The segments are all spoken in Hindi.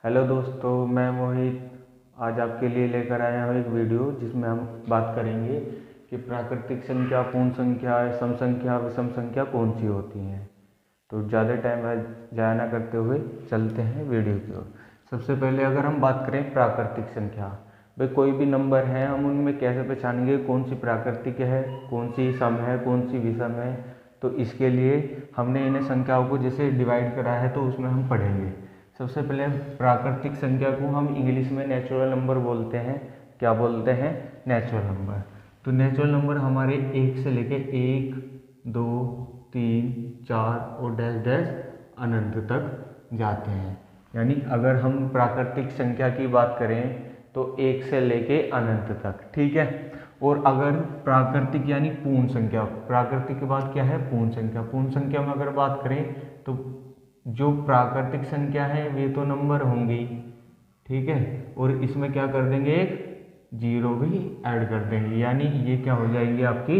हेलो दोस्तों, मैं मोहित आज आपके लिए लेकर आया हूँ एक वीडियो जिसमें हम बात करेंगे कि प्राकृतिक संख्या, पूर्ण संख्या, सम संख्या, विषम संख्या कौन सी होती हैं। तो ज़्यादा टाइम ज़ाया ना करते हुए चलते हैं वीडियो की ओर। सबसे पहले अगर हम बात करें प्राकृतिक संख्या, भाई कोई भी नंबर है हम उनमें कैसे पहचानेंगे कौन सी प्राकृतिक है, कौन सी सम है, कौन सी विषम है। तो इसके लिए हमने इन्हें संख्याओं को जैसे डिवाइड करा है तो उसमें हम पढ़ेंगे। सबसे पहले प्राकृतिक संख्या को हम इंग्लिश में नेचुरल नंबर बोलते हैं। क्या बोलते हैं? Natural number. तो नेचुरल नंबर हमारे 1 से लेके 1, 2, 3, 4 और डैश डैश अनंत तक जाते हैं। यानी अगर हम प्राकृतिक संख्या की बात करें तो 1 से लेके अनंत तक, ठीक है। और अगर प्राकृतिक यानी पूर्ण संख्या, प्राकृतिक के बाद क्या है? पूर्ण संख्या। पूर्ण संख्या में अगर बात करें तो जो प्राकृतिक संख्या है वे तो नंबर होंगी, ठीक है, और इसमें क्या कर देंगे? एक जीरो भी ऐड कर देंगे, यानी ये क्या हो जाएंगी? आपकी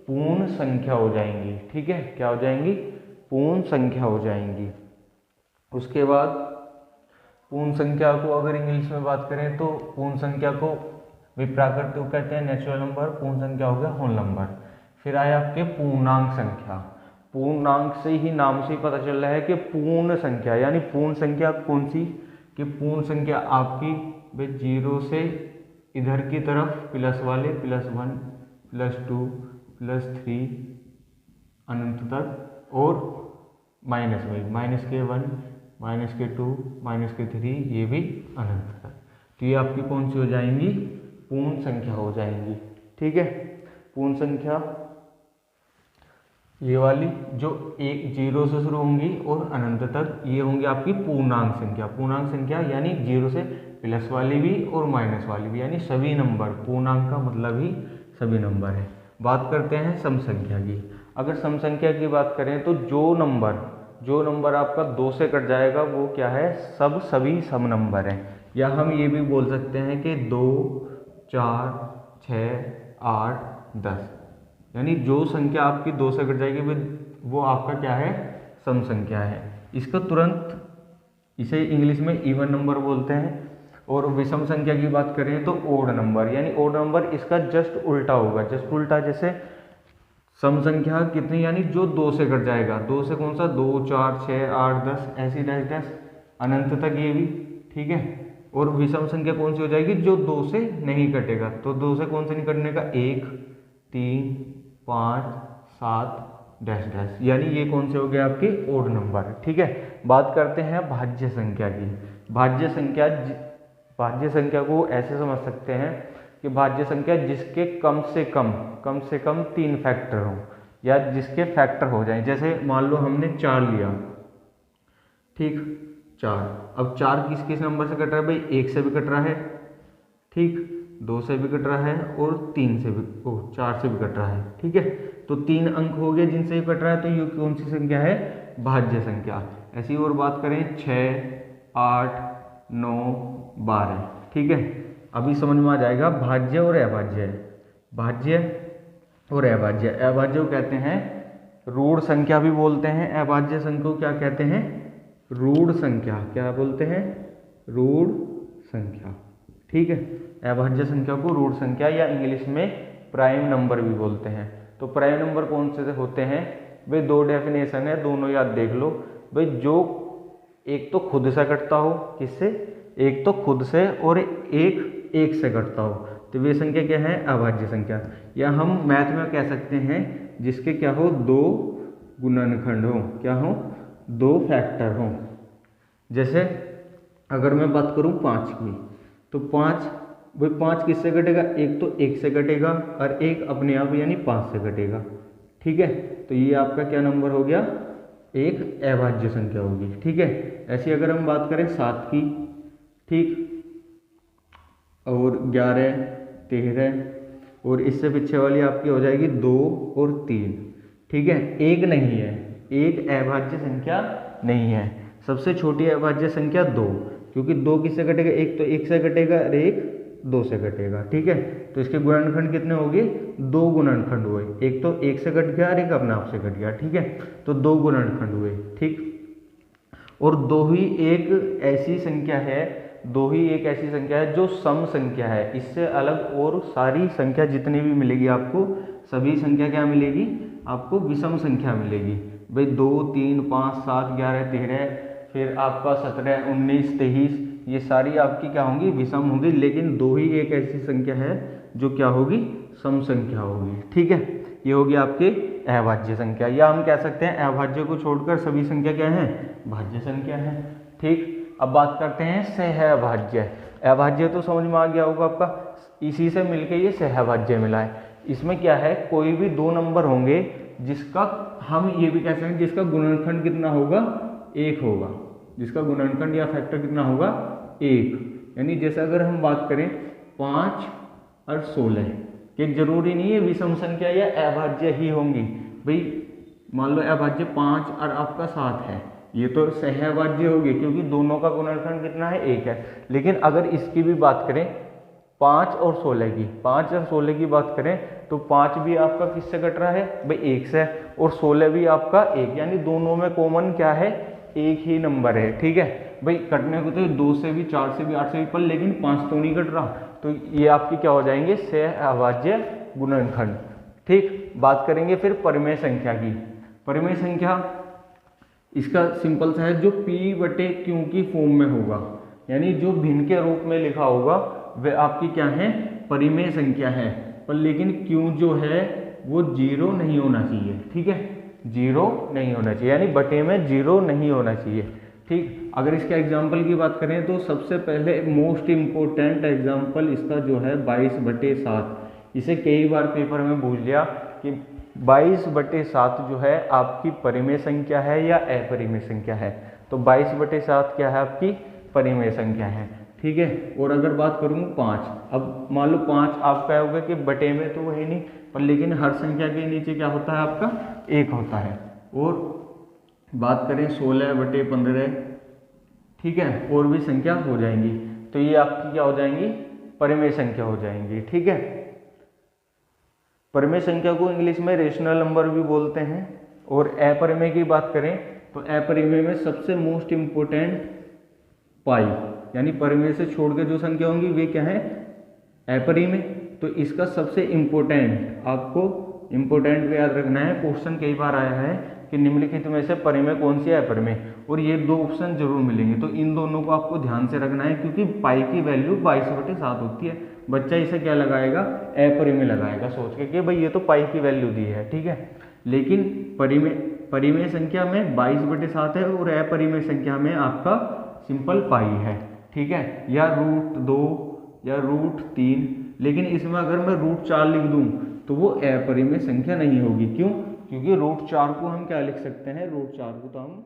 पूर्ण संख्या हो जाएंगी, ठीक है। क्या हो जाएंगी? पूर्ण संख्या हो जाएंगी। उसके बाद पूर्ण संख्या को अगर इंग्लिश में बात करें तो पूर्ण संख्या को भी प्राकृतिक कहते हैं, नेचुरल नंबर। पूर्ण संख्या हो गया होल नंबर। फिर आया आपके पूर्णांक संख्या। पूर्णांक से ही नाम से ही पता चल रहा है कि पूर्ण संख्या, यानी पूर्ण संख्या कौन सी? कि पूर्ण संख्या आपकी भाई 0 से इधर की तरफ प्लस वाले +1, +2, +3 अनंत तक, और माइनस में -1, -2, -3, ये भी अनंत तक। तो ये आपकी कौन सी हो जाएंगी? पूर्ण संख्या हो जाएंगी, ठीक है। पूर्ण संख्या ये वाली जो 0 से शुरू होंगी और अनंत तक, ये होंगी आपकी पूर्णांक संख्या। पूर्णांक संख्या यानी 0 से प्लस वाली भी और माइनस वाली भी, यानी सभी नंबर। पूर्णांक का मतलब ही सभी नंबर है। बात करते हैं सम संख्या की। अगर सम संख्या की बात करें तो जो नंबर आपका 2 से कट जाएगा वो क्या है? सभी सम नंबर हैं। या हम ये भी बोल सकते हैं कि 2, 4, 6, 8, 10, यानी जो संख्या आपकी 2 से कट जाएगी वो आपका क्या है? सम संख्या है। इसका तुरंत इसे इंग्लिश में इवन नंबर बोलते हैं। और विषम संख्या की बात करें तो ओड नंबर, यानी ओड नंबर इसका जस्ट उल्टा होगा। जस्ट उल्टा, जैसे सम संख्या कितनी, यानी जो 2 से कट जाएगा। 2 से कौन सा? 2, 4, 6, 8, 10, ऐसी डैश डैश अनंत तक, ये भी, ठीक है। और विषम संख्या कौन सी हो जाएगी? जो 2 से नहीं कटेगा। तो 2 से कौन से नहीं कटने का? 1, 3, 5, 7 डैश डैश, यानी ये कौन से हो गए? आपके ओड नंबर, ठीक है। बात करते हैं भाज्य संख्या की। भाज्य संख्या को ऐसे समझ सकते हैं कि भाज्य संख्या जिसके कम से कम 3 फैक्टर हों, या जिसके फैक्टर हो जाएं। जैसे मान लो हमने 4 लिया, ठीक, 4। अब 4 किस किस नंबर से कट रहा है? भाई 1 से भी कट रहा है, ठीक, 2 से भी कट रहा है, और 3 से भी, 4 से भी कट रहा है, ठीक है। तो 3 अंक हो गए जिनसे कट रहा है, तो ये कौन सी संख्या है? भाज्य संख्या। ऐसी और बात करें 6, 8, 9, 12, ठीक है। अभी समझ में आ जाएगा भाज्य और अभाज्य। भाज्य और अभाज्य, अभाज्य को कहते हैं रूढ़ संख्या भी बोलते हैं। अभाज्य संख्या को क्या कहते हैं? रूढ़ संख्या। क्या बोलते हैं? रूढ़ संख्या, ठीक है। अभाज्य संख्या को रूढ़ संख्या या इंग्लिश में प्राइम नंबर भी बोलते हैं। तो प्राइम नंबर कौन से होते हैं? भाई 2 डेफिनेशन है, दोनों याद देख लो। भाई जो एक तो खुद से कटता हो, किससे? एक तो खुद से, और एक से कटता हो, तो वे संख्या क्या है? अभाज्य संख्या। या हम मैथ में कह सकते हैं जिसके क्या हो? 2 गुणनखंड हो। क्या हो? 2 फैक्टर हो। जैसे अगर मैं बात करूं 5 की, तो 5 किससे कटेगा? एक तो 1 से कटेगा, और एक अपने आप यानी 5 से कटेगा, ठीक है। तो ये आपका क्या नंबर हो गया? एक अभाज्य संख्या होगी, ठीक है। ऐसी अगर हम बात करें 7 की, ठीक, और 11, 13, और इससे पीछे वाली आपकी हो जाएगी 2 और 3, ठीक है। एक नहीं है, एक अभाज्य संख्या नहीं है। सबसे छोटी अभाज्य संख्या 2, क्योंकि 2 किससे कटेगा? एक तो 1 से कटेगा और एक 2 से कटेगा, ठीक है। तो इसके गुणनखंड कितने हो गए? 2 गुणनखंड हुए। एक तो 1 से कट गया और एक अपने आप से कट गया, ठीक है। तो 2 गुणनखंड हुए, ठीक। और दो ही एक ऐसी संख्या है जो सम संख्या है। इससे अलग और सारी संख्या जितनी भी मिलेगी आपको, सभी संख्या क्या मिलेगी आपको, विषम संख्या मिलेगी। भाई 2, 3, 5, 7, 11, 13, फिर आपका 17, 19, 23, ये सारी आपकी क्या होंगी, विषम होंगी। लेकिन दो ही एक ऐसी संख्या है जो क्या होगी, सम संख्या होगी। ठीक है, ये होगी आपकी अभाज्य संख्या, या हम कह सकते हैं अभाज्य को छोड़कर सभी संख्या क्या है, भाज्य संख्या है। ठीक, अब बात करते हैं सहअभाज्य। अभाज्य तो समझ में आ गया होगा आपका, इसी से मिलके ये सहअभाज्य मिला है। इसमें क्या है, कोई भी दो नंबर होंगे जिसका हम ये भी कह सकते हैं जिसका गुणनखंड कितना होगा, 1 होगा, जिसका गुणनखंड या फैक्टर कितना होगा, 1। यानी जैसे अगर हम बात करें 5 और 16, कि जरूरी नहीं है विषम संख्या या अभाज्य ही होंगी। भाई मान लो अभाज्य 5 और आपका 7 है, ये तो सहअभाज्य होगी क्योंकि दोनों का गुणनखंड कितना है, 1 है। लेकिन अगर इसकी भी बात करें 5 और 16 की, 5 और 16 की बात करें तो 5 भी आपका किससे कट रहा है, भाई 1 से, और 16 भी आपका 1, यानी दोनों में कॉमन क्या है, एक ही नंबर है। ठीक है भाई, कटने को तो 2 से भी, 4 से भी, 8 से भी, पर लेकिन 5 तो नहीं कट रहा, तो ये आपकी क्या हो जाएंगे, सहअभाज्य गुणनखंड। ठीक, बात करेंगे फिर परिमेय संख्या की। परिमेय संख्या इसका सिंपल सा है, जो p/q की फॉर्म में होगा, यानी जो भिन्न के रूप में लिखा होगा वह आपकी क्या है, परिमेय संख्या है। पर लेकिन q जो है वो 0 नहीं होना चाहिए। ठीक है, 0 नहीं होना चाहिए, यानी बटे में 0 नहीं होना चाहिए। ठीक, अगर इसके एग्जाम्पल की बात करें तो सबसे पहले मोस्ट इम्पोर्टेंट एग्जाम्पल इसका जो है 22/7। इसे कई बार पेपर में पूछ लिया कि 22/7 जो है आपकी परिमेय संख्या है या अपरिमेय संख्या है। तो 22/7 क्या है, आपकी परिमेय संख्या है। ठीक है, और अगर बात करूँ 5, अब मान लो 5 आप कहोगे कि बटे में तो वही नहीं, पर लेकिन हर संख्या के नीचे क्या होता है आपका, 1 होता है। और बात करें 16/15, ठीक है, और भी संख्या हो जाएंगी, तो ये आपकी क्या हो जाएंगी, परिमेय संख्या हो जाएंगी। ठीक है, परिमेय संख्या को इंग्लिश में रेशनल नंबर भी बोलते हैं। और अपरिमेय की बात करें तो अपरिमेय में सबसे मोस्ट इम्पोर्टेंट पाई, यानी परिमेय से छोड़ के जो संख्या होंगी वे क्या है, अपरिमेय। तो इसका सबसे इम्पोर्टेंट आपको इम्पोर्टेंट याद रखना है, क्वेश्चन कई बार आया है कि निम्नलिखित में से परिमेय कौन सी है, अपरिमेय, और ये 2 ऑप्शन जरूर मिलेंगे। तो इन दोनों को आपको ध्यान से रखना है, क्योंकि पाई की वैल्यू 22/7 होती है। बच्चा इसे क्या लगाएगा, अपरिमेय लगाएगा, सोच के कि भाई ये तो पाई की वैल्यू दी है। ठीक है, लेकिन परिमेय संख्या में 22/7 है और अपरिमेय संख्या में आपका सिंपल पाई है। ठीक है, या √2 या √3, लेकिन इसमें अगर मैं √4 लिख दूं तो वो अपरिमेय संख्या नहीं होगी। क्यों, क्योंकि √4 को हम क्या लिख सकते हैं, √4 को तो हम